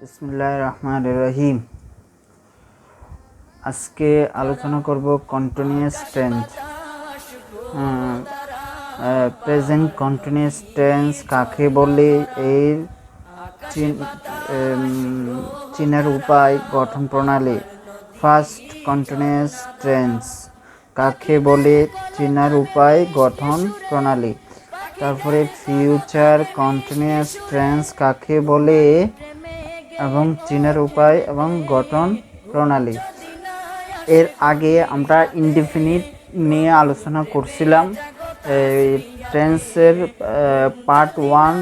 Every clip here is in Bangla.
বিসমিল্লাহির রহমানির রহিম। আজকে আলোচনা করব continuous tense. Present continuous tense কাকে বলে, এর চিনার উপায়, গঠন প্রণালী। ফার্স্ট, কন্টিনিউয়াস টেন্স কাকে বলে, চিনার উপায়, গঠন প্রণালী। তারপরে ফিউচার কন্টিনিউয়াস টেন্স কাকে বলে এবং চিনার উপায় এবং গঠন প্রণালী। এর আগে আমরা ইনডিফিনিট নিয়ে আলোচনা করছিলাম, টেন্সের পার্ট 1।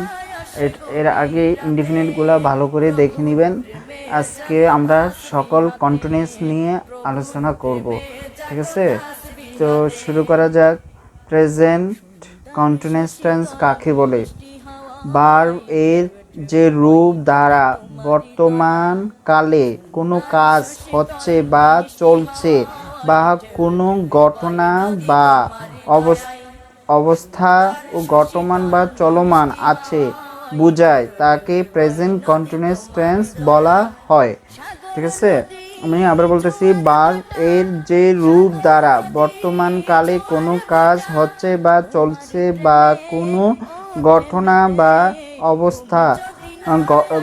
এর আগে ইনডিফিনিটগুলো ভালো করে দেখে নেবেন। আজকে আমরা সকল কন্টিনিউয়াস নিয়ে আলোচনা করব, ঠিক আছে? তো শুরু করা যাক। প্রেজেন্ট কন্টিনিউয়াস টেন্স কাকে বলে? ভার্ব এর যে রূপ দ্বারা বর্তমান কালে কোনো কাজ হচ্ছে বা চলছে বা কোনো ঘটনা বা অবস্থা ও ঘটমান বা চলমান আছে বোঝায়, তাকে প্রেজেন্ট কন্টিনিউয়াস টেন্স বলা হয়, ঠিক আছে? আমি আবার বলতেছি, ভার্ব এর যে রূপ দ্বারা বর্তমান কালে কোনো কাজ হচ্ছে বা চলছে বা কোনো ঘটনা বা অবস্থা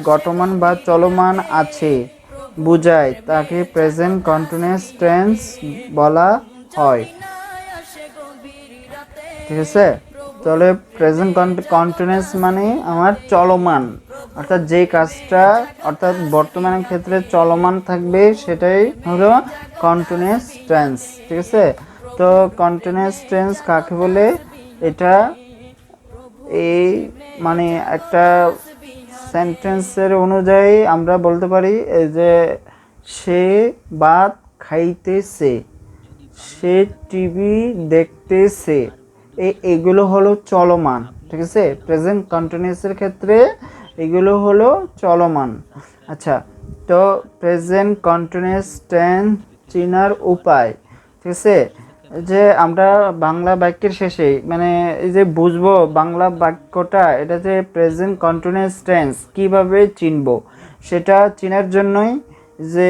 ঘটমান বা চলমান আছে বোঝায়, তাকে প্রেজেন্ট কন্টিনিউয়াস টেন্স বলা হয়, ঠিক আছে? তাহলে প্রেজেন্ট কন্টিনিউয়াস মানে আমার চলমান, অর্থাৎ যে কাজটা অর্থাৎ বর্তমানের ক্ষেত্রে চলমান থাকবে সেটাই হলো কন্টিনিউয়াস টেন্স, ঠিক আছে? তো কন্টিনিউয়াস টেন্স কাকে বলে? এটা এই মানে একটা সেন্টেন্সের অনুযায়ী আমরা বলতে পারি যে সে ভাত খাইতেছে, সে টিভি দেখতেছে, এগুলো হলো চলমান, ঠিক আছে? প্রেজেন্ট কন্টিনিউয়াসের ক্ষেত্রে এগুলো হলো চলমান। আচ্ছা, তো প্রেজেন্ট কন্টিনিউয়াস টেন্স চিনার উপায়, ঠিক আছে? যে আমরা বাংলা বাক্যের শেষে মানে এই যে বুঝবো বাংলা বাক্যটা এটা যে প্রেজেন্ট কন্টিনিউয়াস টেন্স কিভাবে চিনবো, সেটা চিনার জন্যই যে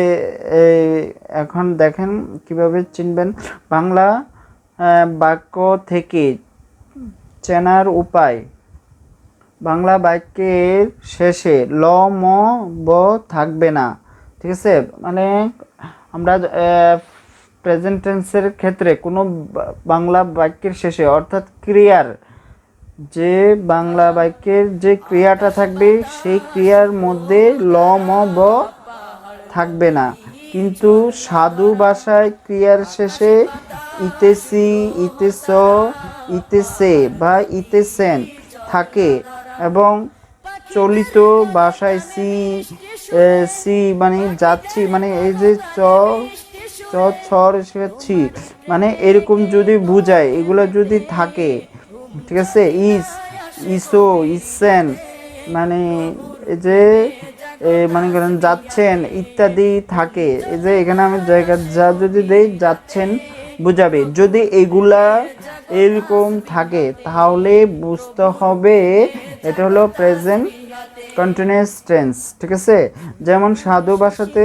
এখন দেখেন কিভাবে চিনবেন। বাংলা বাক্য থেকে চেনার উপায়। বাংলা বাক্যের শেষে ল ম ব থাকবে না, ঠিক আছে? মানে আমরা প্রেজেন্ট টেন্সের ক্ষেত্রে কোনো বাংলা বাক্যের শেষে অর্থাৎ ক্রিয়ার যে বাংলা বাক্যের যে ক্রিয়াটা থাকবে সেই ক্রিয়ার মধ্যে ল ম ব থাকবে না, কিন্তু সাধু ভাষায় ক্রিয়ার শেষে ইতেছি, ইতেছ, ইতেছে বা ইতেছেন থাকে এবং চলিত ভাষায় সি মানে যাচ্ছি, মানে এই যে ছি মানে এরকম যদি বুঝায়, এগুলো যদি থাকে, ঠিক আছে? ইসো, ইসেন মানে এই যে মানে করেন যাচ্ছেন ইত্যাদি থাকে, এই যে এখানে আমি জায়গা যা যদি দেই যাচ্ছেন বুঝাবে, যদি এগুলা এরকম থাকে তাহলে বুঝতে হবে এটা হলো প্রেজেন্ট কন্টিনিউয়াস টেন্স, ঠিক আছে? যেমন সাধু ভাষাতে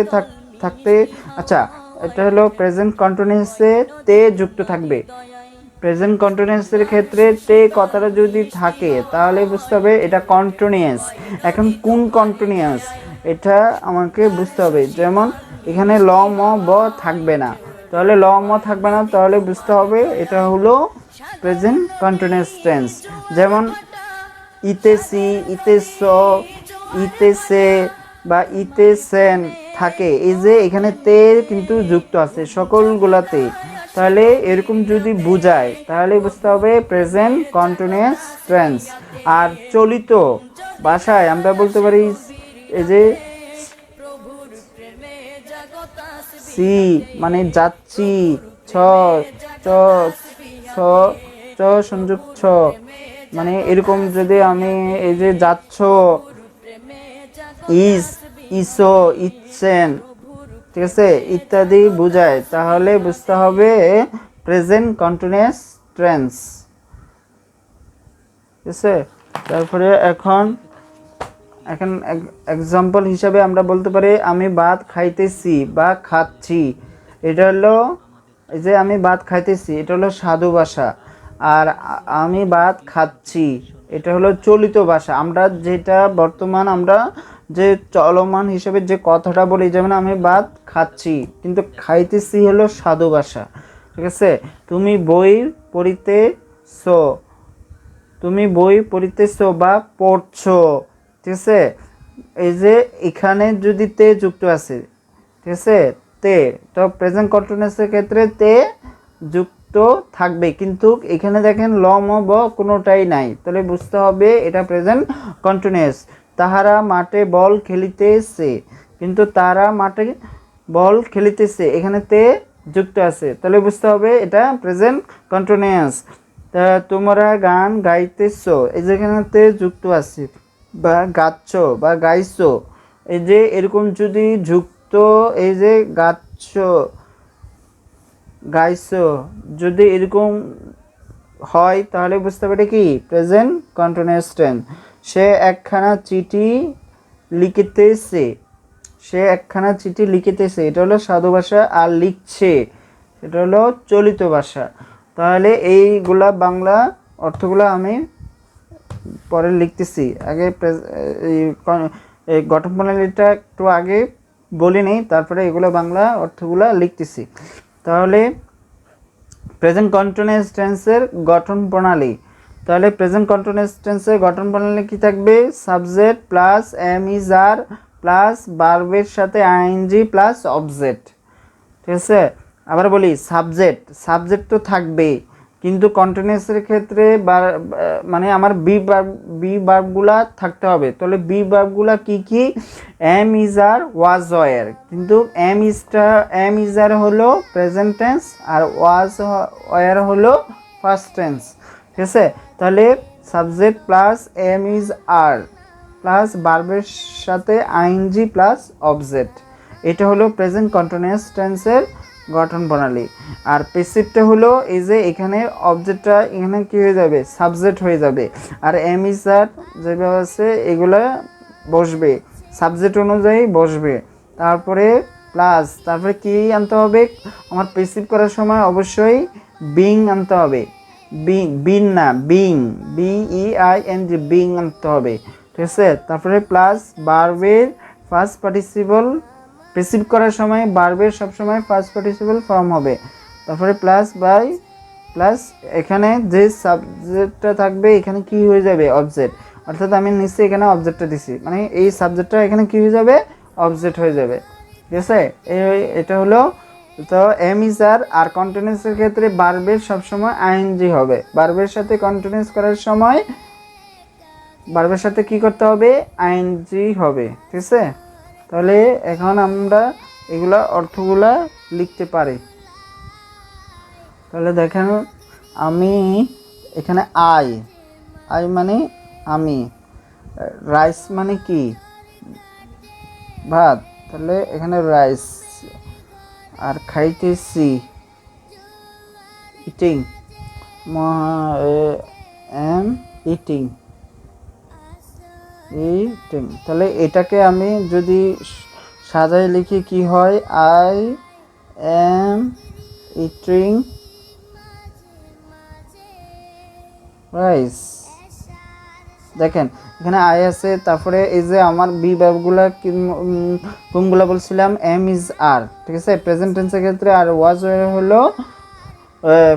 থাকতে, আচ্ছা এটা হলো প্রেজেন্ট কন্টিনিউয়াসে তে যুক্ত থাকবে। প্রেজেন্ট কন্টিনিউয়াসের ক্ষেত্রে তে কথাটা যদি থাকে তাহলে বুঝতে হবে এটা কন্টিনিউয়াস। এখন কোন কন্টিনিউয়াস এটা আমাকে বুঝতে হবে। যেমন এখানে ল ম ব থাকবে না, তাহলে ল ম থাকবে না, তাহলে বুঝতে হবে এটা হলো প্রেজেন্ট কন্টিনিউয়াস টেন্স। যেমন ইতেছি, ইতেছ, ইতেছে বা ইতেছেন থাকে, এই যে এখানে তে কিন্তু যুক্ত আছে সকলগুলাতে, তাহলে এরকম যদি বুঝায় তাহলে বুঝতে হবে প্রেজেন্ট কন্টিনিউয়াস টেন্স। আর চলিত ভাষায় আমরা বলতে পারি এই যে সি মানে যাচ্ছি, ছ চ ছ চ সংযোগ ছ মানে এরকম যদি আমি এই যে যাচ্ছ, ইসো, ইচ্ছেন, ঠিক আছে, ইত্যাদি বুঝায়, তাহলে বুঝতে হবে প্রেজেন্ট কন্টিনিউয়াস টেন্স, ঠিক আছে? তারপরে এখন এখন এক্সাম্পল হিসাবে আমরা বলতে পারি আমি ভাত খাইতেছি বা খাচ্ছি। এটা হলো এই যে আমি ভাত খাইতেছি, এটা হলো সাধু ভাষা। আর আমি ভাত খাচ্ছি, এটা হলো চলিত ভাষা। আমরা যেটা বর্তমান আমরা যে চলমান হিসেবে যে কথাটা বলি, যেমন আমি ভাত খাচ্ছি, কিন্তু খাইতেছি হলো সাধু ভাষা। ঠিক আছে। তুমি বই পড়িতেছো, তুমি বই পড়িতেছো বা পড়ছো। ঠিক আছে। এই যে এখানে যদি তে যুক্ত আছে, ঠিক আছে, তে, তো প্রেজেন্ট কন্টিনিউয়াসের ক্ষেত্রে তে যুক্ত থাকবে, কিন্তু এখানে দেখেন লম ব কোনোটাই নাই, তাহলে বুঝতে হবে এটা প্রেজেন্ট কন্টিনিউয়াস। তাহারা মাঠে বল খেলিতেছে, কিন্তু তারা মাঠে বল খেলিতেছে, এখানে তে যুক্ত আছে, তাহলে বুঝতে হবে এটা প্রেজেন্ট কন্টিনিউয়াস। তা তোমরা গান গাইতেছো, এই যেখানেতে যুক্ত আছে, বা গাচ্ছ বা গাইছো, এই যে এরকম যদি যুক্ত, এই যে গাচ্ছ গাইছো, যদি এরকম হয় তাহলে বুঝতে পারে কি প্রেজেন্ট কন্টিনিউয়াস টেন্স। সে একখানা চিঠি লিখিতেছে, সে একখানা চিঠি লিখিতেছে, এটা হলো সাধু ভাষা। আর লিখছে, এটা হলো চলিত ভাষা। তাহলে এইগুলা বাংলা অর্থগুলো আমি পরে লিখতেছি, আগে এই গঠন প্রণালীটা একটু আগে বলে নেই, তারপরে এগুলো বাংলা অর্থগুলো লিখতেছি। তাহলে প্রেজেন্ট কন্টিনিউয়াস টেন্সের গঠন প্রণালী, তাহলে প্রেজেন্ট কন্টিনিউয়াস টেন্সের গঠন প্রণালী কি থাকবে? Subject plus am is are plus ভার্বের সাথে আইএনজি প্লাস অবজেক্ট। ঠিক আছে। আবার বলি, সাবজেক্ট তো থাকবেই, কিন্তু কন্টিনিউয়াসের ক্ষেত্রে মানে আমার বি ভার্বগুলা থাকতে হবে। তাহলে বি ভার্বগুলা কি কি? Am is are was were, কিন্তু এম ইজ আর হলো প্রেজেন্ট টেন্স, আর ওয়াজ ওয়ার হলো ফার্স্ট টেন্স। ঠিক আছে। তাহলে subject plus am is are plus ভার্বের সাথে আইএনজি প্লাস অবজেক্ট, এটা হলো প্রেজেন্ট কন্টিনিউয়াস টেন্সের গঠন প্রণালী। আর প্যাসিভটা হলো এই যে এখানে অবজেক্টটা এখানে কি হয়ে যাবে? সাবজেক্ট হয়ে যাবে। আর এম ইজ আর যেভাবে আছে এগুলা বসবে, সাবজেক্ট অনুযায়ী বসবে। তারপরে প্লাস, তারপরে কি আনতে হবে? আমার প্যাসিভ করার সময় অবশ্যই বিং আনতে হবে। বিন না, বিং, BEING, বিং আনতে হবে। ঠিক আছে। তারপরে প্লাস ভার্বের ফার্স্ট পার্টিসিপল, প্যাসিভ করার সময় ভার্বের সবসময় ফার্স্ট পার্টিসিপল ফর্ম হবে। তারপরে প্লাস বাই প্লাস এখানে যে সাবজেক্টটা থাকবে এখানে কি হয়ে যাবে? অবজেক্ট। অর্থাৎ আমি নিশ্চয়ই এখানে অবজেক্টটা দিছি, মানে এই সাবজেক্টটা এখানে কি হয়ে যাবে? অবজেক্ট হয়ে যাবে। ঠিক আছে। এটা হলো, তো এম ইজ আর কন্টিনিউয়াসের ক্ষেত্রে ভার্বের সবসময় আইএনজি হবে। ভার্বের সাথে কন্টিনিউয়াস করার সময় ভার্বের সাথে কি করতে হবে? আইএনজি হবে। ঠিক আছে। তাহলে এখন আমরা এগুলা অর্থগুলা লিখতে পারি। তাহলে দেখেন, আমি এখানে আই মানে আমি, রাইস মানে কি? ভাত, তাহলে এখানে রাইস। আর খাইতেছি, ইটিং, এম ইটিং, তাহলে এটাকে আমি যদি সাজায় লিখি কি হয়? I am eating rice. দেখেন এখানে আই আছে, তারপরে এই যে আমার বি ভার্বগুলা কোনগুলা বলছিলাম? এম ইজ আর। ঠিক আছে, প্রেজেন্ট টেন্সের ক্ষেত্রে। আর ওয়াজ হলো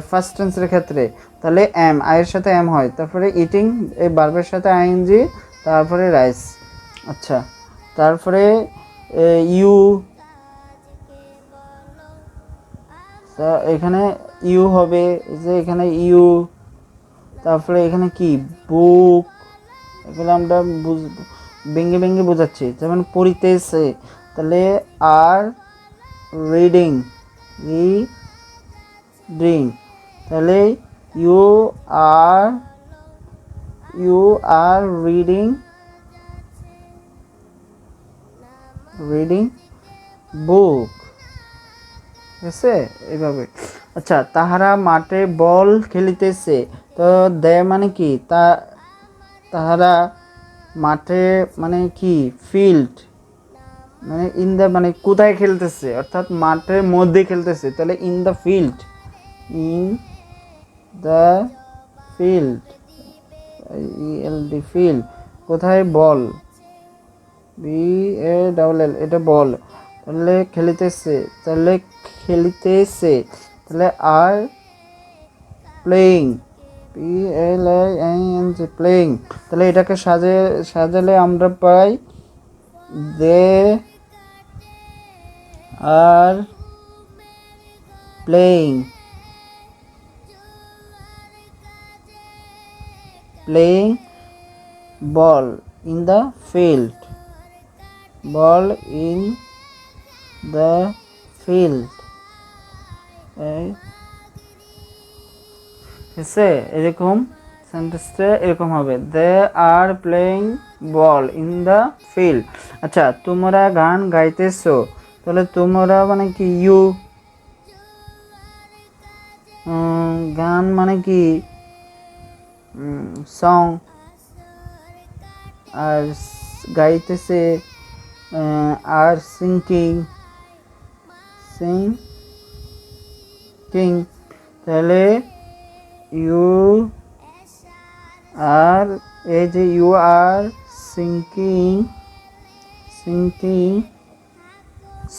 ফার্স্ট টেন্সের ক্ষেত্রে। তাহলে এম, আয়ের সাথে এম হয়, তারপরে ইটিং এই ভার্বের সাথে আইএনজি, তারপরে রাইস। আচ্ছা, তারপরে ইউ, এখানে ইউ হবে, এই যে এখানে ইউ। তারপরে এখানে কি? বুক, এগুলো আমরা ভেঙে ভেঙে বোঝাচ্ছি। যেমন পড়িতেছে, তাহলে আর রিডিং, রিডিং, তাহলে ইউ আর রিডিং বুক। ঠিক আছে, এইভাবে। আচ্ছা, তাহারা মাঠে বল খেলিতেছে, তো দে মানে কি? তাহারা মাঠে মানে কি ফিল্ড মানে ইন দ্য মানে কোথায় খেলতেছে অর্থাৎ মাঠের মধ্যে খেলতেছে, তাহলে in the field, in the field, ELD field. কোথায় বল, BALL, এটা বল, তাহলে খেলিতেছে, তাহলে খেলিতেছে, তাহলে আর প্লেয়িং, PLAING প্লেয়িং, তাহলে এটাকে সাজালে আমরা পাই they are playing, ball in the field, ball in the field, এসে এরকম সেন্টেন্সটা এরকম হবে, they are playing ball in the field. আচ্ছা, তোমরা গান গাইতেছো, তাহলে তোমরা মানে কি ইউ, গান মানে কি সং, আর গাইতেছে আর সিঙ্কিং, তাহলে ইউ আর, এই যে ইউ আর সিঙ্কিং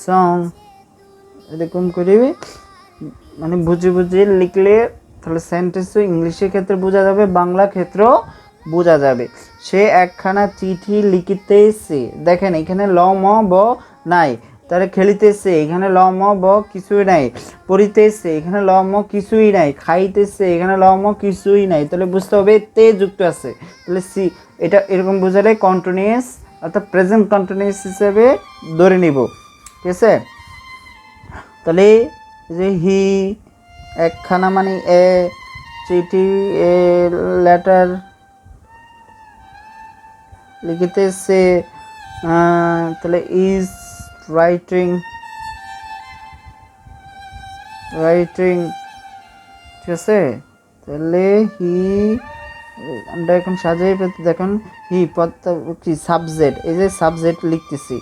সং, এরকম করে মানে বুঝে বুঝে লিখলে তাহলে সেন্টেন্সও ইংলিশের ক্ষেত্রে বোঝা যাবে, বাংলা ক্ষেত্রেও বোঝা যাবে। সে একখানা চিঠি লিখিতেছে, দেখেন এখানে ল ম ব নাই, তাহলে খেলিতেছে এখানে ল ম ব কিছুই নাই, পড়িতেছে এখানে ল ম কিছুই নাই, খাইতেছে এখানে ল ম কিছুই নাই, তাহলে বুঝতে হবে তে যুক্ত আছে, তাহলে সি, এটা এরকম বোঝালে কন্টিনিউয়াস অর্থাৎ প্রেজেন্ট কন্টিনিউয়াস হিসেবে ধরে নিব, ঠিক আছে। তাহলে যে হি একখানা মানে এ, চিঠি এ, লেটার লিখিতেছে, তাহলে ইজ রাইটিং, ঠিক আছে। তাহলে হি, আমরা এখন সাজাই পেতে দেখুন হি কি সাবজেক্ট, এই যে সাবজেক্ট লিখতেছি,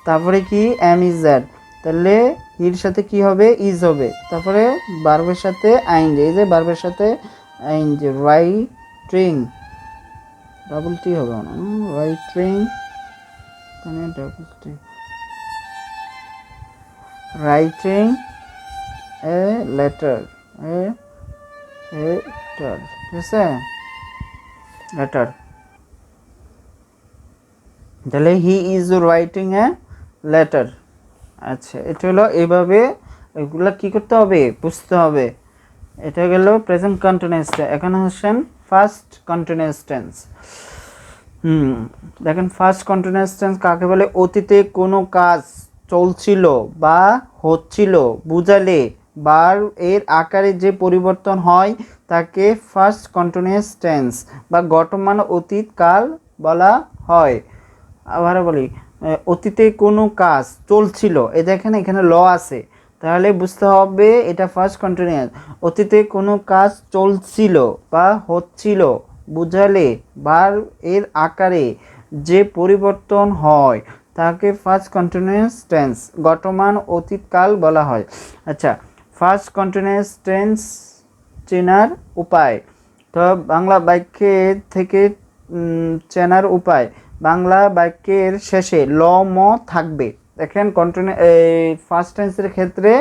তারপরে কি এম ইজ দ্যাট, তাহলে হির সাথে কি হবে ইজ হবে, তারপরে ভার্বের সাথে আইএনজি, এই যে ভার্বের সাথে আইএনজি, রাইটিং, ডাবল টি হবে না, রাইটিং, এখানে double T, writing a letter, ঠিক আছে, লেটার, তাহলে he is writing a letter. আচ্ছা, এটা হলো এইভাবে, এগুলো কি করতে হবে বুঝতে হবে। এটা গেল প্রেজেন্ট কন্টিনিউয়াস টেন্স। এখন হচ্ছেন ফার্স্ট কন্টিনিউয়াস টেন্স। দেখেন ফার্স্ট কন্টিনিউয়াস টেন্স কাকে বলে? অতীতে কোনো কাজ চলছিল বা হচ্ছিল বুঝালে বার এর আকারে যে পরিবর্তন হয় তাকে ফার্স্ট কন্টিনিউয়াস টেন্স বা বর্তমান অতীত কাল বলা হয়। আবার বলি, অতীতে কোনো কাজ চলছিল, এই দেখেন এখানে ল আছে, তাহলে বুঝতে হবে এটা ফার্স্ট কন্টিনিউয়াস। অতীতে কোনো কাজ চলছিল বা হচ্ছিল বুঝালে বার এর আকারে যে পরিবর্তন হয় তাকে ফার্স্ট কন্টিনিউয়াস টেন্স বর্তমান অতীতকাল বলা হয়। আচ্ছা, ফার্স্ট কন্টিনিউয়াস টেন্স চেনার উপায়, তো বাংলা বাক্যের থেকে চেনার উপায়, বাংলা বাক্যের শেষে ল ম থাকবে। দেখেন কন্টিনিউ ফার্স্ট টেন্সের ক্ষেত্রে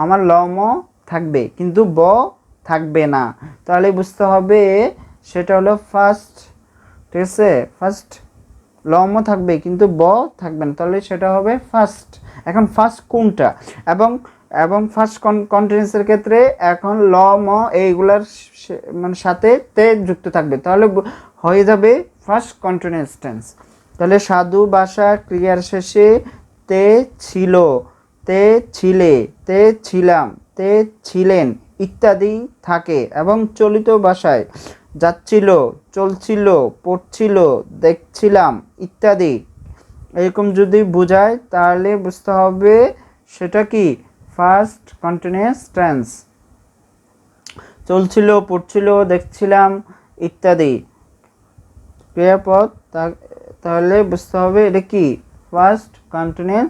আমার ল ম থাকবে কিন্তু ব থাকবে না, তাহলে বুঝতে হবে সেটা হলো ফার্স্ট, ঠিক আছে। ফার্স্ট ল ম থাকবে কিন্তু ব থাকবে না, তাহলে সেটা হবে ফার্স্ট। এখন ফার্স্ট কোনটা, এবং ফার্স্ট কন্টিনিউয়াসের ক্ষেত্রে এখন ল ম এইগুলার মানে সাথে তে যুক্ত থাকবে, তাহলে হয়ে যাবে ফার্স্ট কন্টিনিউয়াস টেন্স। তাহলে সাধু ভাষা ক্রিয়ার শেষে তে ছিল, তে ছিলে, তে ছিলাম, তে ছিলেন ইত্যাদি থাকে এবং চলিত ভাষায় যাচ্ছিল, চলছিল, পড়ছিল, দেখছিলাম ইত্যাদি এরকম যদি বোঝায় তাহলে বুঝতে হবে সেটা কি ফার্স্ট কন্টিনিউয়াস টেন্স। চলছিল, পড়ছিল, দেখছিলাম ইত্যাদি ক্রিয়াপদ তাহলে বুঝতে হবে এটা কি ফার্স্ট কন্টিনিউয়াস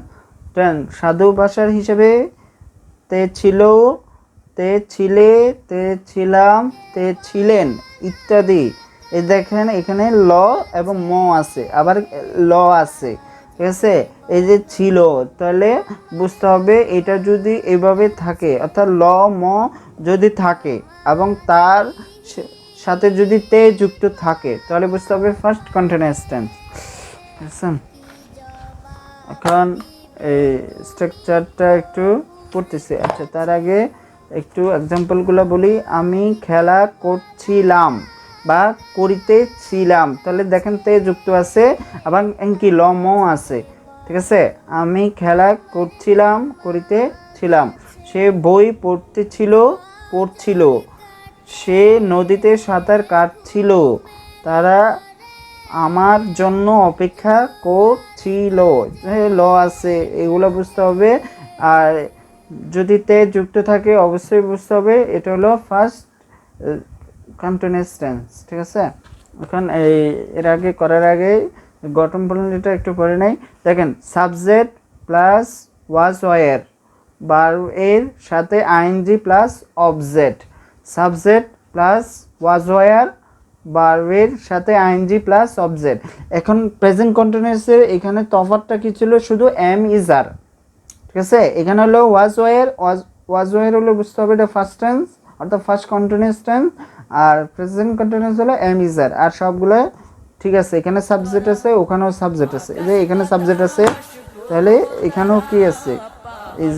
টেন্স। সাধু ভাষার হিসেবে তে ছিল, তে ছিলে, তে ছিলাম, তে ছিলেন ইত্যাদি। এই দেখেন এখানে ল এবং ম আছে, আবার ল আছে, ঠিক আছে। এই যে ছিল, তাহলে বুঝতে হবে এটা যদি এভাবে থাকে, অর্থাৎ ল ম যদি থাকে এবং তার সাথে যদি তে যুক্ত থাকে, তাহলে বুঝতে হবে ফার্স্ট কন্টিনিউয়াস টেন্স। বুঝছেন? এখন এই স্ট্রাকচারটা একটু পড়তেছি। আচ্ছা, তার আগে একটু এক্সাম্পলগুলো বলি। আমি খেলা করছিলাম বা করিতেছিলাম, তাহলে দেখেন তে যুক্ত আছে এবং কি ল ম আছে, ঠিক আছে। আমি খেলা করছিলাম, করিতেছিলাম। সে বই পড়তেছিল, পড়ছিল। সে নদীতে সাঁতার কাটছিল, তারা আমার জন্য অপেক্ষা করছিল। ল আছে, এগুলো বুঝতে হবে। আর যদি তে যুক্ত থাকে অবশ্যই বুঝতে হবে এটা হলো ফার্স্ট কন্টিনিউয়াস টেন্স, ঠিক আছে। এখন এর আগে করার আগে গঠন প্রণালীটা একটু পড়ে নেই। দেখেন subject plus was were, verb এর সাথে ING plus object. Subject plus was were, ভার্বের সাথে আইএনজি প্লাস অবজেক্ট। এখন প্রেজেন্ট কন্টিনিউয়াসের এখানে তফাৎটা কি ছিল, শুধু এম ইজ আর, ঠিক আছে। এখানে হলো ওয়াজ ওয়ার, ওয়াজ ওয়ার হলো বুঝতে হবে এটা ফার্স্ট টেন্স অর্থাৎ ফার্স্ট কন্টিনিউয়াস টেন্স, আর প্রেজেন্ট কন্টিনিউয়াস হলো এম ইজ আর। আর সবগুলো ঠিক আছে, এখানে সাবজেক্ট আছে, ওখানেও সাবজেক্ট আছে। এই যে এখানে সাবজেক্ট আছে, তাহলে এখানেও কি আছে, এই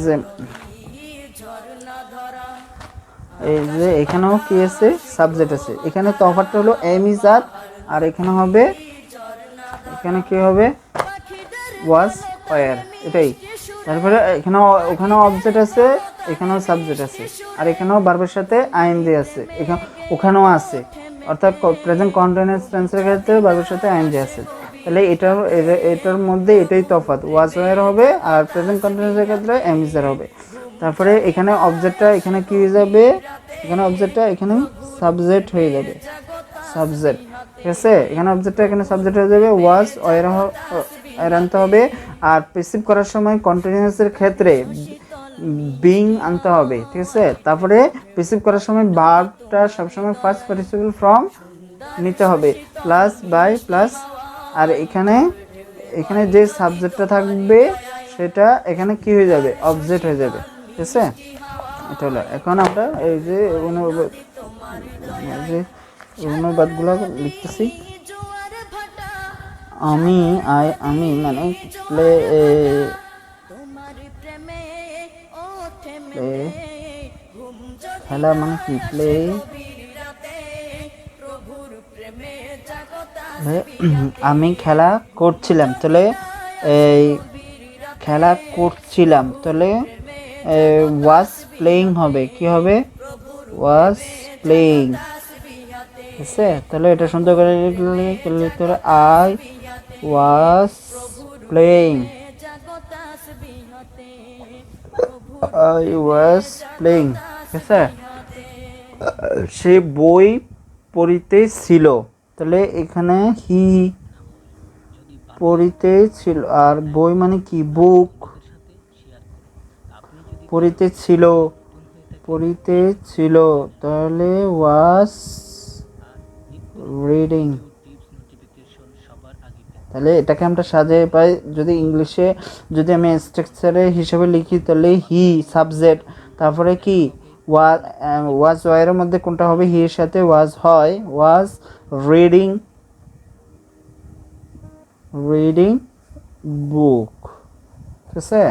যে এখানেও কি আছে, সাবজেক্ট আছে। এখানে তফাৎটা হলো এম ইজ আর, আর এখানে হবে, এখানে কি হবে ওয়াজ ওয়ার, এটাই। তারপরে এখানে ওখানেও অবজেক্ট আছে, এখানেও সাবজেক্ট আছে, আর এখানেও ভার্বের সাথে আইএনজি আছে, এখানে ওখানেও আছে। অর্থাৎ প্রেজেন্ট কন্টিনিউয়াস টেন্সের ক্ষেত্রে ভার্বের সাথে আইএনজি আছে। তাহলে এটার মধ্যে এটাই তফাৎ, ওয়াজ ওয়ার হবে আর প্রেজেন্ট কন্টিনিউয়াসের ক্ষেত্রে এম ইজ আর হবে। তারপরে এখানে অবজেক্টটা এখানে কি হয়ে যাবে, এখানে অবজেক্টটা এখানে সাবজেক্ট হয়ে যাবে, সাবজেক্ট, ঠিক আছে। এখানে অবজেক্টটা এখানে সাবজেক্ট হয়ে যাবে, ওয়াজ ওয়ার আনতে হবে। আর প্যাসিভ করার সময় কন্টিনিউয়াসের ক্ষেত্রে বিং আনতে হবে, ঠিক আছে। তারপরে প্যাসিভ করার সময় ভার্বটা সবসময় ফার্স্ট পার্টিসিপল ফর্ম নিতে হবে, প্লাস বাই প্লাস। আর এখানে এখানে যে সাবজেক্টটা থাকবে সেটা এখানে কি হয়ে যাবে, অবজেক্ট হয়ে যাবে, ঠিক আছে। এটা হলো। এখন আমরা এই যে অনুবাদগুলো লিখতেছি। আমি মানে প্লে, খেলা মানে কি, প্লে, আমি খেলা করছিলাম, তাহলে এই খেলা করছিলাম, তাহলে ওয়াজ প্লেইং হবে, কি হবে, ওয়াজ প্লেইং, ঠিক আছে। তাহলে এটা সুন্দর করে লিখলে I was playing, I was playing, ঠিক আছে। সে বই পড়িতেছিল, তাহলে এখানে হি পড়িতেছিল, আর বই মানে কি, বুক, পড়িতেছিল, পড়িতেছিল, তাহলে ওয়াজ রিডিং। তাহলে এটাকে আমরা সাজিয়ে পাই, যদি ইংলিশে যদি আমি স্ট্রাকচারে হিসেবে লিখি, তাহলে হি সাবজেক্ট, তারপরে কি ওয়াজ ওয়ারের মধ্যে কোনটা হবে, হি এর সাথে ওয়াজ হয়, ওয়াজ রিডিং, রিডিং বুক, ঠিক আছে।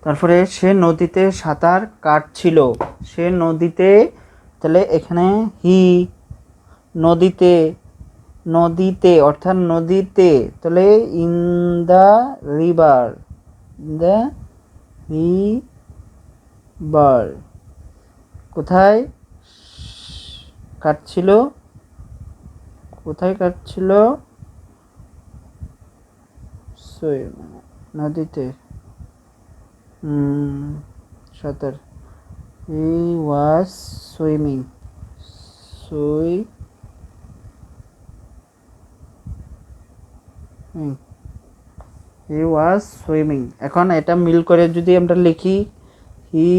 তারপরে সে নদীতে সাঁতার কাটছিল, সে নদীতে, তাহলে এখানে হি নদীতে, নদীতে অর্থাৎ নদীতে, তাহলে in the river, the river. কোথায় কাটছিল, কোথায় কাটছিল, নদীতে, সাঁতার, হি ওয়াজ সুইমিং, হি ওয়াজ সুইমিং। এখন এটা মিল করে যদি আমরা লিখি, হি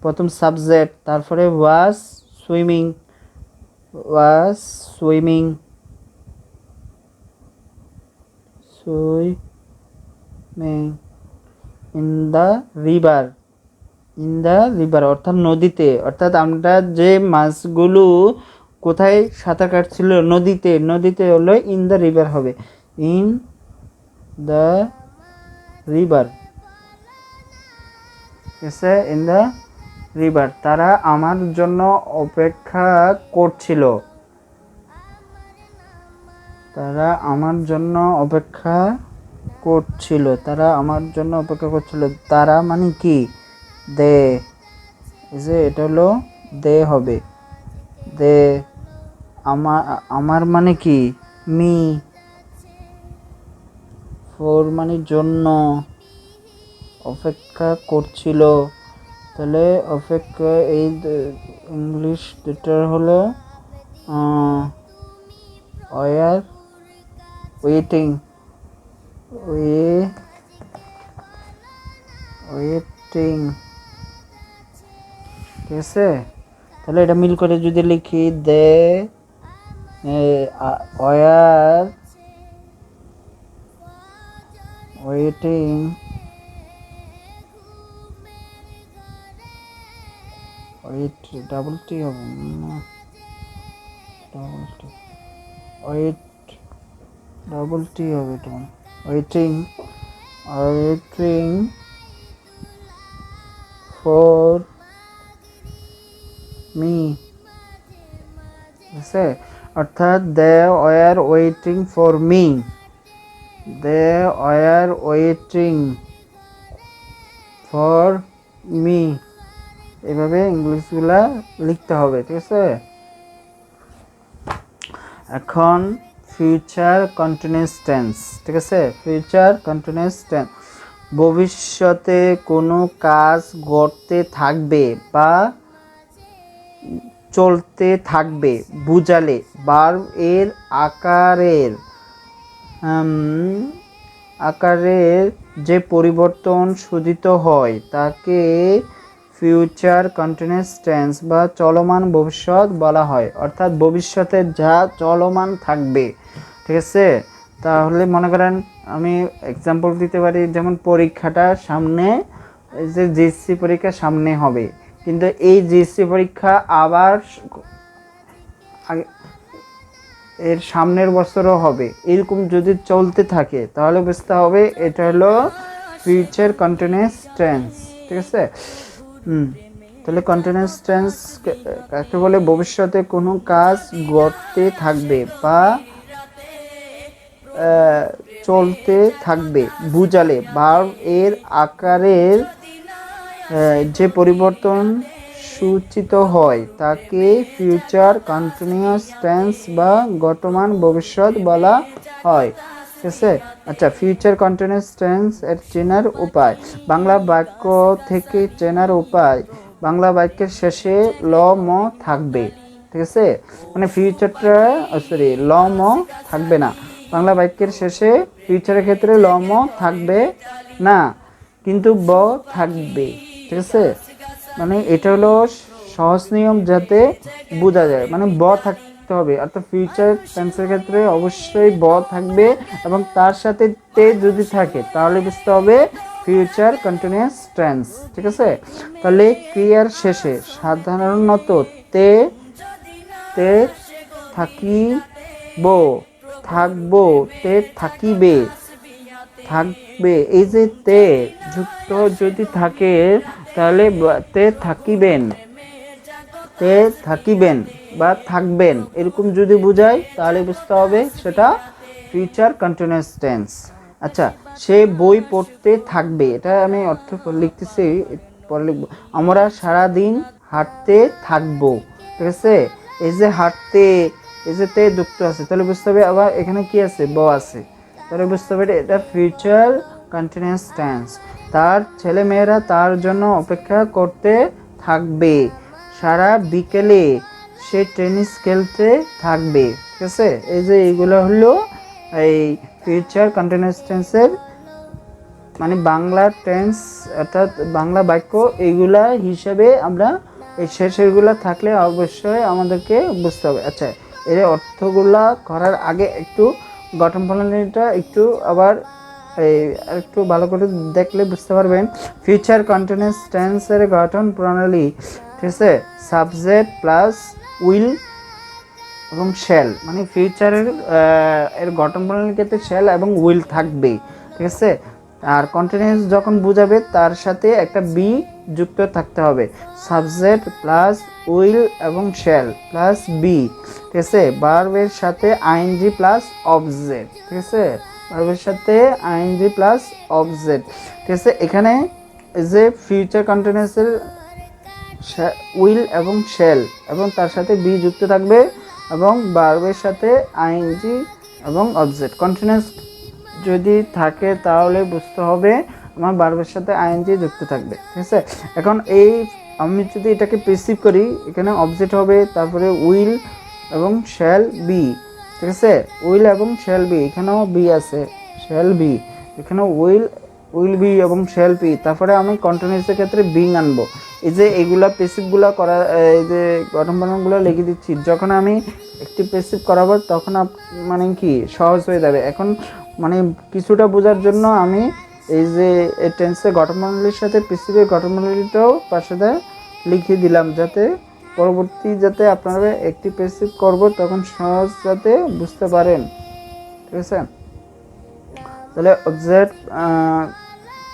প্রথম সাবজেক্ট, তারপরে was swimming, was swimming, swimming in the river, in the river অর্থাৎ নদীতে, অর্থাৎ আমরা যে মাছগুলো কোথায় সাঁতার কাটছিল, নদীতে, নদীতে হলো ইন দ্য রিভার হবে, ইন দ্য রিভার, এসে ইন দ্য রিভার। তারা আমার জন্য অপেক্ষা করছিল, তারা আমার জন্য অপেক্ষা করছিল, তারা আমার জন্য অপেক্ষা করছিল। তারা মানে কি, দে, যে এটা হলো দে হবে, দে। আমার, আমার মানে কি, মি। ফর মানে জন্য, অপেক্ষা করছিল, তাহলে অপেক্ষা, এই ইংলিশ দুটার হলো ওয়ার ওয়েটিং, ওয়েটিং, ঠিক আছে। তাহলে এটা মিল করে যদি লিখি, they were waiting wait, double T হবে না, double T, wait, double T হবে এটা, ওয়েটিং, ওয়েটিং ফর মি, ঠিক আছে। অর্থাৎ they were waiting for me, they were waiting for me, এভাবে ইংলিশগুলা লিখতে হবে, ঠিক আছে। এখন ফিউচার কন্টিনিউয়াস টেন্স, ঠিক আছে। ফিউচার কন্টিনিউয়াস টেন্স, ভবিষ্যতে কোনো কাজ ঘটতে থাকবে বা চলতে থাকবে বুঝালে ভার্ব এর আকারের যে পরিবর্তন সূচিত হয় তাকে ফিউচার কন্টিনিউয়াস টেন্স বা চলমান ভবিষ্যৎ বলা হয়। অর্থাৎ ভবিষ্যতে যা চলমান থাকবে, ঠিক আছে। তাহলে মনে করেন আমি এক্সাম্পল দিতে পারি, যেমন পরীক্ষাটা সামনে, এই যে জিএসসি পরীক্ষা সামনে হবে, কিন্তু এই জিএসসি পরীক্ষা আবার এর সামনের বছরও হবে, এরকম যদি চলতে থাকে তাহলে বুঝতে হবে এটা হলো ফিউচার কন্টিনিউয়াস টেন্স, ঠিক আছে। তাহলে কন্টিনিউয়াস টেন্স কাকে বলে, ভবিষ্যতে কোনো কাজ ঘটতে থাকবে বা চলতে থাকবে বুঝালে ভার্ব এর আকারের যে পরিবর্তন সূচিত হয় তাকে ফিউচার কন্টিনিউয়াস টেন্স বা বর্তমান ভবিষ্যৎ বলা হয়, ঠিক আছে। আচ্ছা, ফিউচার কন্টিনিউয়াস টেন্স এর চেনার উপায়, বাংলা বাক্য থেকে চেনার উপায়, বাংলা বাক্যের শেষে ল ম থাকবে, ঠিক আছে। মানে ফিউচারটা ল ম থাকবে না, বাংলা বাক্যের শেষে ফিউচারের ক্ষেত্রে ল ম থাকবে না, কিন্তু ব থাকবে, ঠিক আছে। মানে এটা হলো সহজ নিয়ম, যাতে বোঝা যায়, মানে ব থাকতে হবে, অর্থাৎ ফিউচার টেন্সের ক্ষেত্রে অবশ্যই ব থাকবে, এবং তার সাথে তে যদি থাকে তাহলে বুঝতে হবে ফিউচার কন্টিনিউয়াস টেন্স, ঠিক আছে। তাহলে ক্রিয়ার শেষে সাধারণত তে, তে থাকিব, থাকবো, তে থাকিবে, থাকবে, এই যে তে যুক্ত যদি থাকে তাহলে তে থাকিবেন, তে থাকিবেন বা থাকবেন, এরকম যদি বোঝায় তাহলে বুঝতে হবে সেটা ফিউচার কন্টিনিউয়াস টেন্স। আচ্ছা, সে বই পড়তে থাকবে, এটা আমি অর্থ লিখতেছি, পরে লিখবো। আমরা সারাদিন হাঁটতে থাকবো, ঠিক আছে। এই যে হাঁটতে, এই যে তে যুক্ত আছে, তাহলে বুঝতে হবে আবার এখানে কি আছে, ব আছে, তাহলে বুঝতে হবে এটা ফিউচার কন্টিনিউয়াস টেন্স। তার ছেলে মেয়েরা তার জন্য অপেক্ষা করতে থাকবে, সারা বিকেলে সে টেনিস খেলতে থাকবে, ঠিক আছে। এই যে এইগুলো হলো এই ফিউচার কন্টিনিউয়াস টেন্সের মানে বাংলা টেন্স অর্থাৎ বাংলা বাক্য এইগুলা হিসাবে আমরা এই শেষেরগুলো থাকলে অবশ্যই আমাদেরকে বুঝতে হবে। আচ্ছা, এর অর্থগুলা করার আগে একটু গঠন প্রণালীটা একটু আবার একটু ভালো করে দেখলে বুঝতে পারবেন। ফিউচার কন্টিনিউয়াস টেন্সের গঠন প্রণালী, ঠিক আছে, সাবজেক্ট প্লাস উইল এবং শ্যাল, মানে ফিউচারের এর গঠন প্রণালীর ক্ষেত্রে শ্যাল এবং উইল থাকবে, ঠিক আছে। আর কন্টিনিউয়াস যখন বোঝাবে তার সাথে একটা বি যুক্ত থাকতে হবে, সাবজেক্ট প্লাস উইল এবং শ্যাল প্লাস বি, ঠিক আছে। ভার্বের সাথে আইএনজি প্লাস অবজেক্ট, ঠিক আছে, ভার্বের সাথে আইএনজি প্লাস অবজেক্ট, ঠিক আছে। এখানে যে ফিউচার কন্টিনিউয়াসের উইল এবং শ্যাল এবং তার সাথে বি যুক্ত থাকবে এবং ভার্বের সাথে আইএনজি এবং অবজেক্ট। কন্টিনিউয়াস যদি থাকে তাহলে বুঝতে হবে আমার ভার্বের সাথে আইএনজি যুক্ত থাকবে, ঠিক আছে। এখন এই আমি যদি এটাকে প্রিসিভ করি, এখানে অবজেক্ট হবে, তারপরে উইল এবং শ্যাল বি, ঠিক আছে, উইল এবং শ্যাল বি, এখানেও বি আছে, শ্যাল বি, এখানেও উইল বি এবং শ্যাল বি, তারপরে আমি কন্টিনিউয়াসের ক্ষেত্রে বিং আনবো। এই যে এগুলা প্যাসিভগুলো করা, এই যে গঠন প্রণালীগুলো লিখে দিচ্ছি, যখন আমি একটি প্যাসিভ করাবো তখন মানে কি সহজ হয়ে যাবে। এখন মানে কিছুটা বোঝার জন্য আমি এই যে এই টেন্সের গঠন প্রণালীর সাথে প্যাসিভের গঠন প্রণালীটাও পাশে লিখে দিলাম, যাতে পরবর্তী যাতে আপনারা একটি প্যাসিভ করব তখন সহজ যাতে বুঝতে পারেন, ঠিক আছে। তাহলে object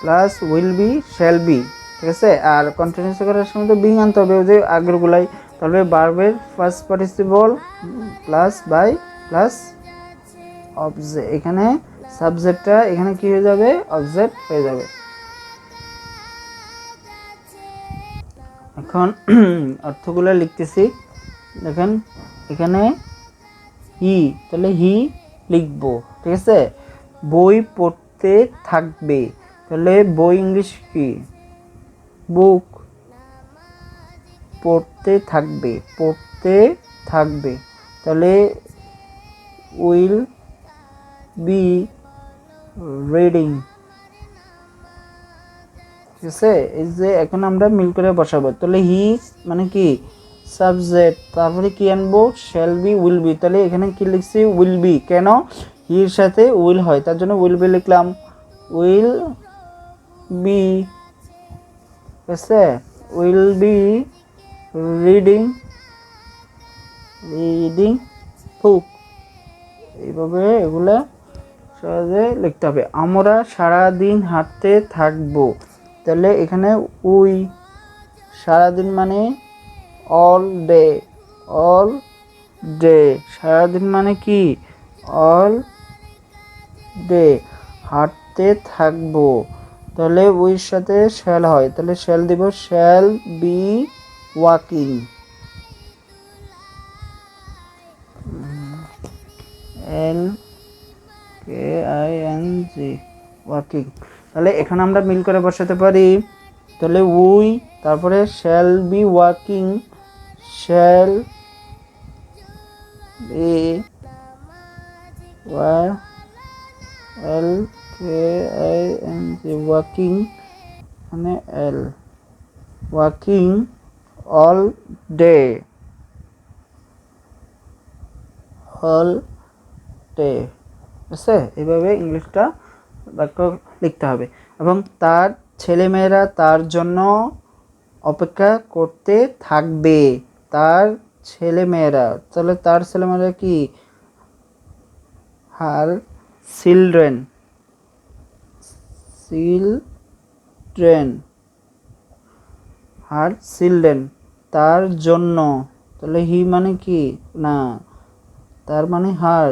plus will be shall be, ঠিক আছে। আর কন্টিনিউয়াস করার সময় তো বিং আনতে হবে, ওই যে আগেরগুলাই। তাহলে ভার্বের first participle plus by plus object, এখানে সাবজেক্টটা এখানে কি হয়ে যাবে, অবজেক্ট হয়ে যাবে। এখন অর্থগুলো লিখতেছি, দেখেন এখানে হি, তাহলে হি লিখবো, ঠিক আছে। বই পড়তে থাকবে, তাহলে বই ইংলিশ কি, বুক। পড়তে থাকবে, পড়তে থাকবে, তাহলে উইল বি রিডিং, ঠিক আছে। এই যে এখন আমরা মিল করে বসাবো, তাহলে হি মানে কি সাবজেক্ট, তারপরে কি আনবো, শ্যাল বি উইল বি, তাহলে এখানে কি লিখছি, উইল বি, কেন হির সাথে উইল হয় তার জন্য উইল বি লিখলাম, উইল বি, ঠিক আছে, উইল বি রিডিং বুক, এইভাবে এগুলা সহজে লিখতে হবে। আমরা সারাদিন হাঁটতে থাকবো, তাহলে এখানে উই, সারাদিন মানে অল ডে, অল ডে, সারাদিন মানে কি অল ডে, হাঁটতে থাকবো, তাহলে উইর সাথে শ্যাল হয়, তাহলে শ্যাল দিব, shall be walking, L K I N G, walking. তাহলে এখানে আমরা মিল করে বসাতে পারি, তাহলে উই, তারপরে shall be walking, shall be L K I N G, walking, মানে L, walking all day, all day, আছে। এইভাবে ইংলিশটা বাক্য লিখতে হবে। এবং তার ছেলেমেয়েরা তার জন্য অপেক্ষা করতে থাকবে, তার ছেলেমেয়েরা, তাহলে তার ছেলেমেয়েরা কি, her children, children, her children, তার জন্য, তাহলে হি মানে কি না, তার মানে হার,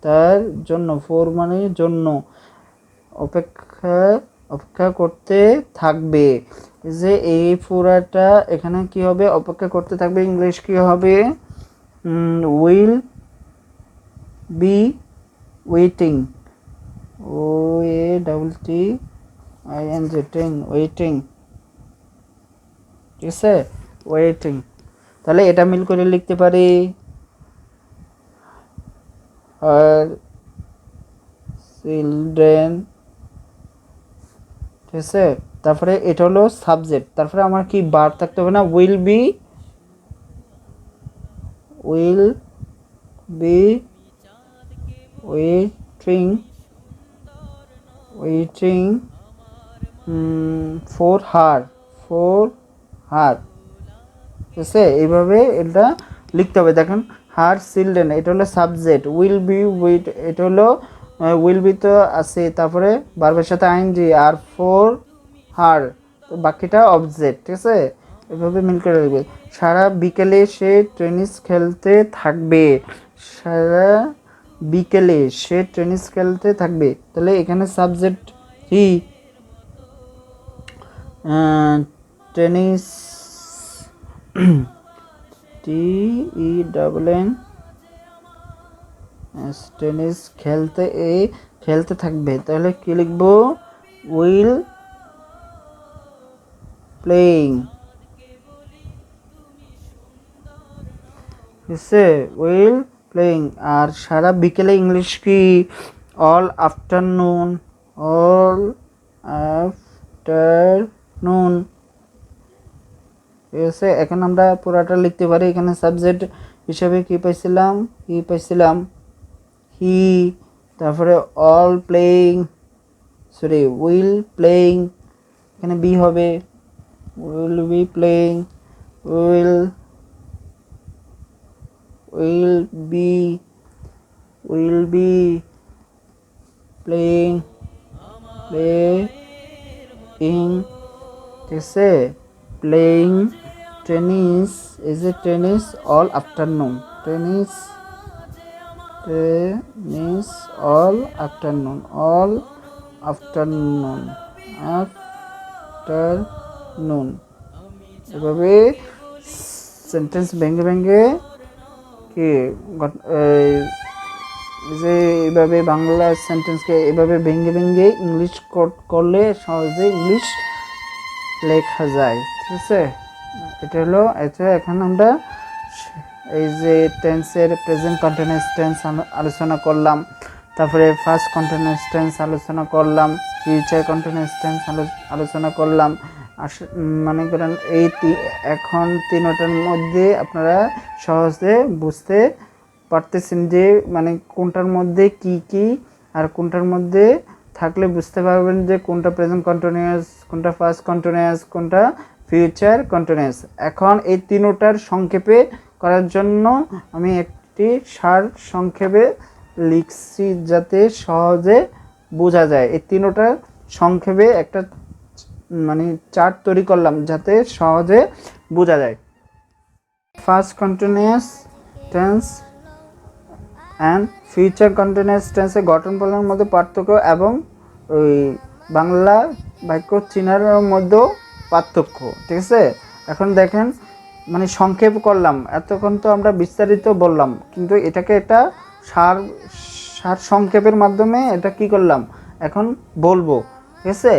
তার জন্য, ফোর মানে জন্য, অপেক্ষা করতে থাকবে। যে এই পুরাটা এখানে কি হবে, অপেক্ষা করতে থাকবে, ইংলিশ কি হবে, উইল বি ওয়েটিং, ও A double T I N G, ting, waiting, ঠিক আছে, ওয়েটিং। তাহলে এটা মিল করে লিখতে পারি, আর চিলড্রেন, ঠিক আছে। তারপরে এটা হলো সাবজেক্ট, তারপরে আমার কি ভার্ব থাকতে হবে না, will be waiting waiting for her, ঠিক আছে। এইভাবে এটা লিখতে হবে। দেখেন হার চিলড্রেন, এটা হলো সাবজেক্ট, উইল বি উইথ, এটা হলো উইল বি তো আছে, তারপরে ভার্বের সাথে আইএনজি, আর ফর হার তো বাকিটা অবজেক্ট, ঠিক আছে। এভাবে মিল করে রাখবে। সারা বিকেলে সে টেনিস খেলতে থাকবে, সারা বিকেলে সে টেনিস খেলতে থাকবে, তাহলে এখানে সাবজেক্ট কি, টেনিস, TENN, টেনিস খেলতে, খেলতে থাকবে, তাহলে কি লিখবো, উইল প্লেইং, উইল প্লেইং। আর সারা বিকেলে ইংলিশ কি, অল আফটারনুন, অল আফটারনুন, ঠিক আছে। এখন আমরা পুরাটা লিখতে পারি। এখানে সাবজেক্ট হিসাবে কি পাইছিলাম, হি, তারপরে all playing, sorry will playing, এখানে বি হবে, will be playing, will be playing, ঠিক আছে। Playing tennis, is a tennis all afternoon, tennis all afternoon, afternoon. এভাবে সেন্টেন্স ভেঙে ভেঙে কি যে এইভাবে বাংলা সেন্টেন্সকে এভাবে ভেঙে ভেঙে ইংলিশ করলে সহজে ইংলিশ লেখা যায়, ঠিক আছে। এটা হলো এটা। এখন আমরা এই যে টেন্সের প্রেজেন্ট কন্টিনিউয়াস টেন্স আলোচনা করলাম, তারপরে ফার্স্ট কন্টিনিউয়াস টেন্স আলোচনা করলাম, ফিউচার কন্টিনিউয়াস টেন্স আলোচনা করলাম। মনে করেন এই এখন তিনটার মধ্যে আপনারা সহজে বুঝতে পারতেছেন যে মানে কোনটার মধ্যে কি কি, আর কোনটার মধ্যে থাকলে বুঝতে পারবেন যে কোনটা প্রেজেন্ট কন্টিনিউয়াস, কোনটা ফার্স্ট কন্টিনিউয়াস, কোনটা ফিউচার কন্টিনিউয়াস। এখন এই তিনটার সংক্ষেপে করার জন্য আমি একটি সার সংক্ষেপে লিখছি যাতে সহজে বোঝা যায়। এই তিনটার সংক্ষেপে একটা মানে চার্ট তৈরি করলাম যাতে সহজে বোঝা যায়। First continuous tense and future continuous টেন্সের গঠন প্রণালীর মধ্যে পার্থক্য এবং ওই বাংলা বাক্য চিনার মধ্যেও পার্থক্য, ঠিক আছে। এখন দেখেন মানে সংক্ষেপ করলাম, এতক্ষণ তো আমরা বিস্তারিত বললাম, কিন্তু এটাকে একটা সার সংক্ষেপের মাধ্যমে এটা কি করলাম এখন বলবো, ঠিক আছে,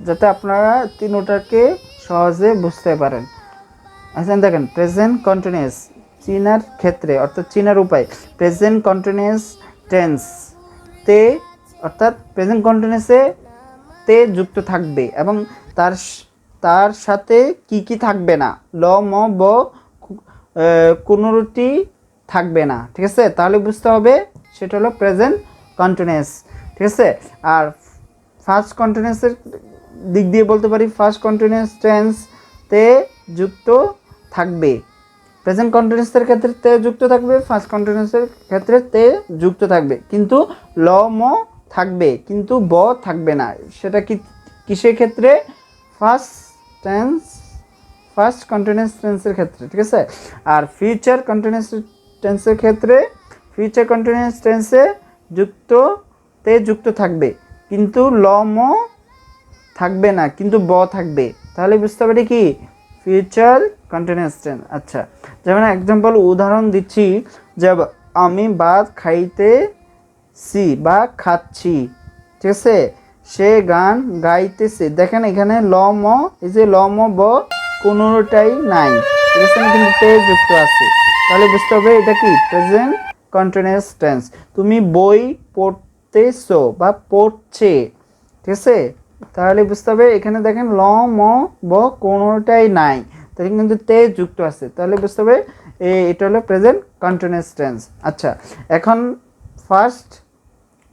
যাতে আপনারা তিনটাকে সহজে বুঝতে পারেন। এখন দেখেন প্রেজেন্ট কন্টিনিউয়াস চিনার ক্ষেত্রে অর্থাৎ চিনার উপায়, প্রেজেন্ট কন্টিনিউয়াস টেন্স তে অর্থাৎ প্রেজেন্ট কন্টিনিউয়াসে তে যুক্ত থাকবে এবং তার সাথে কি কি থাকবে না, ল ম ব কোনোটি থাকবে না, ঠিক আছে। তাহলে বুঝতে হবে সেটা হলো প্রেজেন্ট কন্টিনিউয়াস, ঠিক আছে। আর ফার্স্ট কন্টিনিউয়াসের দিক দিয়ে বলতে পারি ফার্স্ট কন্টিনিউয়াস টেন্স তে যুক্ত থাকবে, প্রেজেন্ট কন্টিনিউয়াসের ক্ষেত্রে তে যুক্ত থাকবে, ফার্স্ট কন্টিনিউয়াসের ক্ষেত্রে তে যুক্ত থাকবে, কিন্তু ল ম থাকবে কিন্তু ব থাকবে না। সেটা কি কিসের ক্ষেত্রে, ফার্স্ট কন্টিনিউয়াস টেন্সের ক্ষেত্রে, ঠিক আছে। আর ফিউচার কন্টিনিউয়াস টেন্সের ক্ষেত্রে ফিউচার কন্টিনিউয়াস টেন্সে যুক্ত থাকবে কিন্তু ল ম থাকবে না কিন্তু ব থাকবে, তাহলে বুঝতে পারি কি ফিউচার কন্টিনিউয়াস টেন্স। আচ্ছা, যেমন এক্সাম্পল উদাহরণ দিচ্ছি, যে আমি ভাত খাইতেছি বা খাচ্ছি, ঠিক আছে, সে গান গাইতেছে। দেখেন এখানে ল ম, এই যে ল ম ব কোনোটাই নাই, ঠিক আছে, কিন্তু তে যুক্ত আছে, তাহলে বুঝতে হবে এটা কি প্রেজেন্ট কন্টিনিউয়াস টেন্স। তুমি বই পড়তেছো বা পড়ছে, ঠিক আছে, তাহলে বুঝতে হবে এখানে দেখেন ল ম ব কোনোটাই নাই, তাহলে কিন্তু তে যুক্ত আছে, তাহলে বুঝতে হবে এটা হলো প্রেজেন্ট কন্টিনিউয়াস টেন্স। আচ্ছা, এখন ফার্স্ট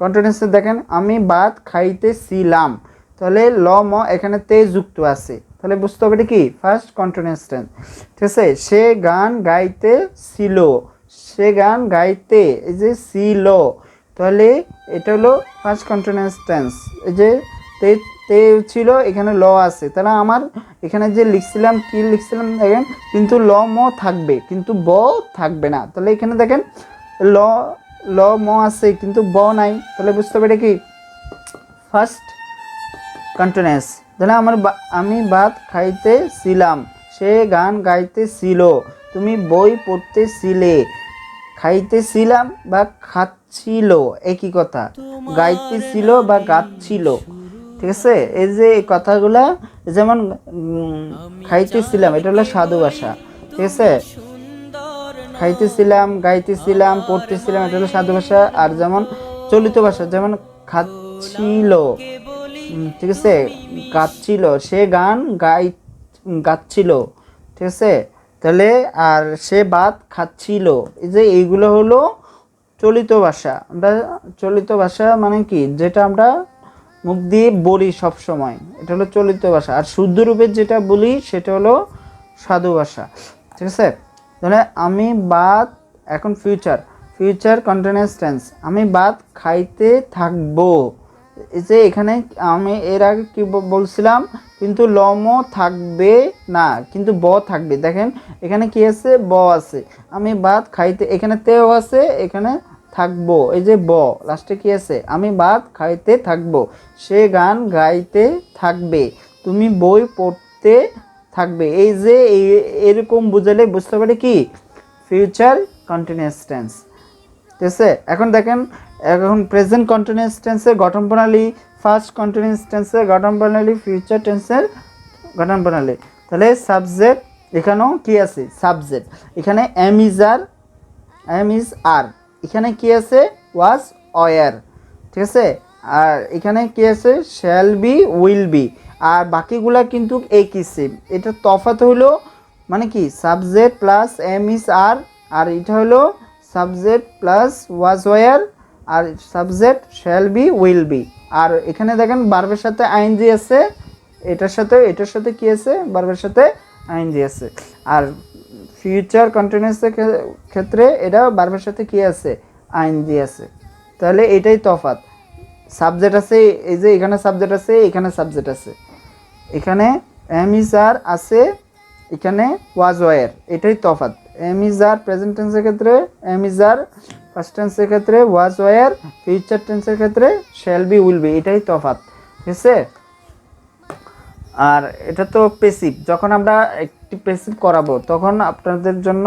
কন্টিনিউয়াসে দেখেন আমি ভাত খাইতেছিলাম, তাহলে ল ম এখানে তে যুক্ত আছে, তাহলে বুঝতে হবে এটা কি ফার্স্ট কন্টিনিউয়াস টেন্স। ঠিক আছে, সে গান গাইতেছিল, সে গান গাইতে এই যে ছিল, তাহলে এটা হলো ফার্স্ট কন্টিনিউয়াস টেন্স। এই যে তে তে ছিল, এখানে ল আছে, তাহলে আমার এখানে যে লিখছিলাম কি লিখছিলাম দেখেন, কিন্তু ল ম থাকবে কিন্তু ব থাকবে না, তাহলে এখানে দেখেন ল ল ম আছে কিন্তু ব নাই, তাহলে বুঝতে হবে এটা কি ফার্স্ট কন্টিনিউয়াস। তাহলে আমি ভাত খাইতেছিলাম, সে গান গাইতেছিল, তুমি বই পড়তেছিলে, খাইতেছিলাম বা খাচ্ছিল একই কথা, গাইতেছিল বা গাচ্ছিল, ঠিক আছে। এই যে এই কথাগুলা যেমন খাইতেছিলাম এটা হলো সাধু ভাষা, ঠিক আছে, খাইতেছিলাম গাইতেছিলাম পড়তেছিলাম এটা হলো সাধু ভাষা, আর যেমন চলিত ভাষা যেমন খাচ্ছিল, ঠিক আছে, গাচ্ছিল, সে গান গাচ্ছিল, ঠিক আছে, তাহলে আর সে ভাত খাচ্ছিল, এই যে এইগুলো হলো চলিত ভাষা। আমরা চলিত ভাষা মানে কি, যেটা আমরা মুখ দিয়ে বলি সব সময়, এটা হলো চলিত ভাষা, আর শুদ্ধ রূপে যেটা বলি সেটা হলো সাধু ভাষা, ঠিক আছে। তাহলে আমি ভাত, এখন ফিউচার কন্টিনিউয়াস টেন্স, আমি ভাত খাইতে থাকবো, এই যে এখানে আমি এর আগে কি বলছিলাম, কিন্তু লম থাকবে না কিন্তু ব থাকবে, দেখেন এখানে কি আছে ব আছে, আমি ভাত খাইতে, এখানে তেও আছে, এখানে থাকবো, এই যে ব লাস্টে কি আছে, আমি ভাত খাইতে থাকবো, সে গান গাইতে থাকবে, তুমি বই পড়তে থাকবে, এই যে এরকম বুঝালে বুঝতে পারে কি ফিউচার কন্টিনিউয়াস টেন্স, ঠিক আছে। এখন দেখেন, এখন প্রেজেন্ট কন্টিনিউয়াস টেন্সের গঠন প্রণালী, ফার্স্ট কন্টিনিউয়াস টেন্সের গঠন প্রণালী, ফিউচার টেন্সের গঠন প্রণালী। তাহলে সাবজেক্ট, এখানেও কি আছে সাবজেক্ট, এখানে এম ইজ আর, এখানে কি আছে ওয়াজ ওয়ার, ঠিক আছে, আর এখানে কি আছে শ্যাল বি উইল বি, আর বাকিগুলা কিন্তু একই সেম, এটা তফাৎ হলো মানে কি subject plus am is are, আর এটা হলো সাবজেক্ট প্লাস ওয়াজ ওয়ার, আর subject shall be will be, আর এখানে দেখেন ভার্বের সাথে আইএনজি আছে, এটার সাথে কি আছে ভার্বের সাথে আইএনজি আছে, আর ফিউচার কন্টিনিউয়াসের ক্ষেত্রে এটা ভার্বের সাথে কি আছে আইএনজি আছে, তাহলে এটাই তফাৎ। সাবজেক্ট আছে, এই যে এখানে সাবজেক্ট আছে, এখানে সাবজেক্ট আছে, এখানে এম ইজ আর আছে, এখানে ওয়াজ ওয়ার, এটাই তফাৎ। এম ইজ আর প্রেজেন্ট টেন্সের ক্ষেত্রে এম ইজ আর, ফার্স্ট টেন্সের ক্ষেত্রে ওয়াজ ওয়ার, ফিউচার টেন্সের ক্ষেত্রে শ্যাল বি উইল বি, এটাই তফাৎ, ঠিক আছে। আর এটা তো পেসিভ, যখন আমরা একটি পেসিভ করাবো তখন আপনাদের জন্য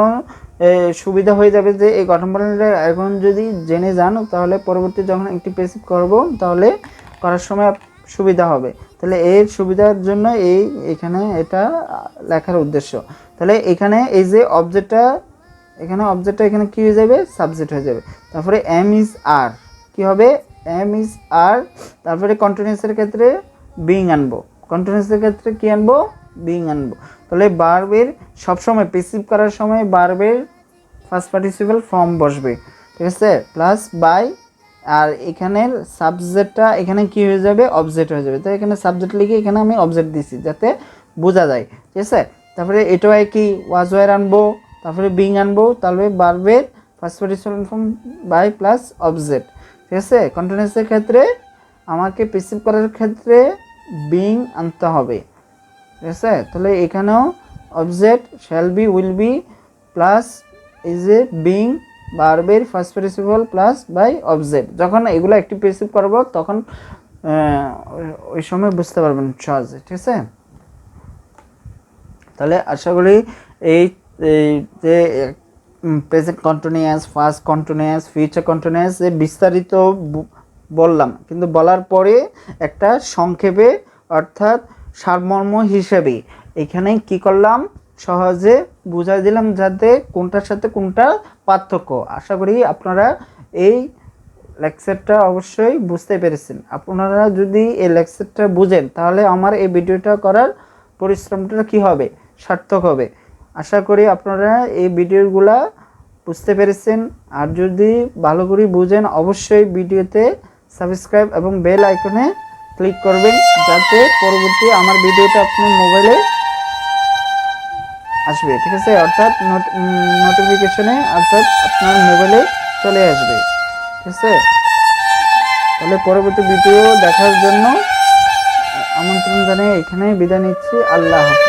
সুবিধা হয়ে যাবে যে এই গঠন প্রণালীটা এখন যদি জেনে যান, তাহলে পরবর্তী যখন একটি পেসিভ করব তাহলে করার সময় সুবিধা হবে। তাহলে এর সুবিধার জন্য এখানে এটা লেখার উদ্দেশ্য। তাহলে এখানে এই যে অবজেক্টটা, এখানে কি হয়ে যাবে সাবজেক্ট হয়ে যাবে, তারপরে এম ইজ আর কি হবে এম ইজ আর, তারপরে কন্টিনিউয়াসের ক্ষেত্রে বিং আনবো, কন্টিনিউয়াসের ক্ষেত্রে কি আনবো বিং আনবো। তাহলে ভার্বের সবসময় পেসিভ করার সময় ভার্বের ফার্স্ট পার্টিসিপল ফর্ম বসবে, ঠিক আছে, প্লাস বাই, আর এখানের সাবজেক্টটা এখানে কি হয়ে যাবে অবজেক্ট হয়ে যাবে, তো এখানে সাবজেক্ট লিখে এখানে আমি অবজেক্ট দিছি যাতে বোঝা যায়, ঠিক আছে। তারপরে এটাও একই ওয়াজ ওয়ার আনবো, তারপরে বিং আনবো, তাহলে ভার্বের first participle form by plus object, ঠিক আছে। কন্টিনিউয়াসের ক্ষেত্রে আমাকে পেসিভ করার ক্ষেত্রে বিং আনতে হবে, ঠিক আছে। তাহলে এখানেও object shall be will be plus এই যে বিং ভার্বের first participle plus by object, যখন এগুলো একটি পেসিভ করব তখন ওই সময় বুঝতে পারবেন সহজে, ঠিক আছে। তাহলে আশা করি এই যে present continuous, first continuous, future continuous বিস্তারিত বললাম, কিন্তু বলার পরে একটা সংক্ষেপে অর্থাৎ সারমর্ম হিসেবে এখানে কি করলাম সহজে বুঝাই দিলাম যাতে কোনটার সাথে কোনটা পার্থক্য। আশা করি আপনারা এই লেকচারটা অবশ্যই বুঝতে পেরেছেন। আপনারা যদি এই লেকচারটা বুঝেন তাহলে আমার এই ভিডিওটা করার পরিশ্রমটা কি হবে, সার্থক হবে। আশা করি আপনারা এই ভিডিওগুলা বুঝতে পেরেছেন। আর যদি ভালো করে বুঝেন অবশ্যই ভিডিওতে সাবস্ক্রাইব এবং বেল আইকনে ক্লিক করবেন, যাতে পরবর্তী আমার ভিডিওটা আপনার মোবাইলে আসবে, ঠিক আছে, অর্থাৎ নোটিফিকেশনে অর্থাৎ আপনার মোবাইলে চলে আসবে, ঠিক আছে। তাহলে পরবর্তী ভিডিও দেখার জন্য আমন্ত্রণ জানিয়ে এখানে বিদায় নিচ্ছি। আল্লাহ হাফেজ।